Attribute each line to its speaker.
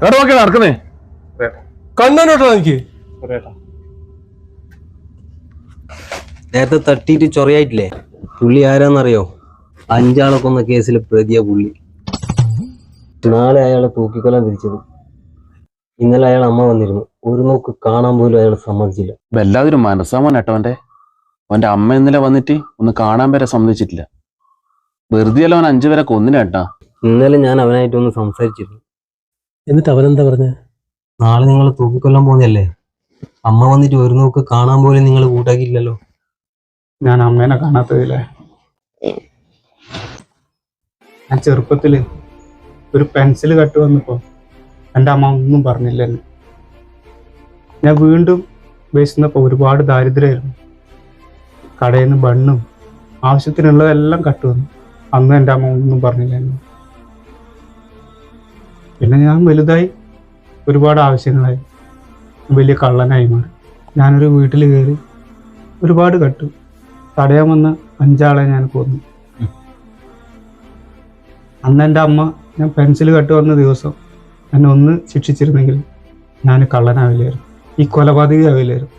Speaker 1: എവിടെ നോക്കി നടക്കുന്നേ?
Speaker 2: കണ്ണോട്ടോ എനിക്ക്
Speaker 3: നേരത്തെ തട്ടിയിട്ട് ചൊറയായിട്ടില്ലേ? പുള്ളി ആരാന്നറിയോ? 5 ആളെ കൊന്ന കേസിൽ പ്രതിയാ പുള്ളി. നാളെ അയാളെ തൂക്കിക്കൊല്ലാൻ വിധിച്ചത്. ഇന്നലെ അയാൾ അമ്മ വന്നിരുന്നു. ഒരു നോക്ക് കാണാൻ പോലും അയാൾ സമ്മതിച്ചില്ല.
Speaker 1: വല്ലാതൊരു മനസ്സാമോൻ കേട്ടോ അവന്റെ അമ്മ ഇന്നലെ വന്നിട്ട് ഒന്ന് കാണാൻ വരെ സമ്മതിച്ചിട്ടില്ല. വെറുതെ അല്ല അവൻ 5 പേരെ കൊന്നിനേട്ടാ.
Speaker 3: ഇന്നലെ ഞാൻ അവനായിട്ടൊന്ന് സംസാരിച്ചിരുന്നു.
Speaker 2: എന്നിട്ട് അവനെന്താ പറഞ്ഞ?
Speaker 3: നാളെ നിങ്ങൾ തൂക്കിക്കൊല്ലാൻ പോകുന്നല്ലേ? അമ്മ വന്നിട്ട് ഒരു നോക്ക് കാണാൻ പോലും നിങ്ങൾ കൂട്ടാക്കിയില്ലല്ലോ.
Speaker 4: ഞാൻ അമ്മേനെ കാണാത്തതില്ലേ? ഞാൻ ചെറുപ്പത്തില് ഒരു പെൻസിൽ കട്ട് വന്നപ്പോ എൻ്റെ അമ്മ ഒന്നും പറഞ്ഞില്ല എന്നെ. ഞാൻ വീണ്ടും വിശന്നപ്പോ ഒരുപാട് ദാരിദ്ര്യമായിരുന്നു. കടയിൽ നിന്ന് ബണ്ണും ആവശ്യത്തിനുള്ളതെല്ലാം കട്ട് വന്നു. അന്ന് എൻ്റെ അമ്മ ഒന്നും പറഞ്ഞില്ല എന്നെ. പിന്നെ ഞാൻ വലുതായി, ഒരുപാട് ആവശ്യങ്ങളായി, വലിയ കള്ളനായി മാറി. ഞാനൊരു വീട്ടിൽ കയറി ഒരുപാട് കട്ടു. തടയാൻ വന്ന 5 ആളെ ഞാൻ കൊന്നു. അന്ന് എൻ്റെ അമ്മ ഞാൻ പെൻസിൽ കട്ട് വന്ന ദിവസം എന്നെ ഒന്ന് ശിക്ഷിച്ചിരുന്നെങ്കിൽ ഞാൻ കള്ളനാവില്ലായിരുന്നു, ഈ കൊലപാതകയാവില്ലായിരുന്നു.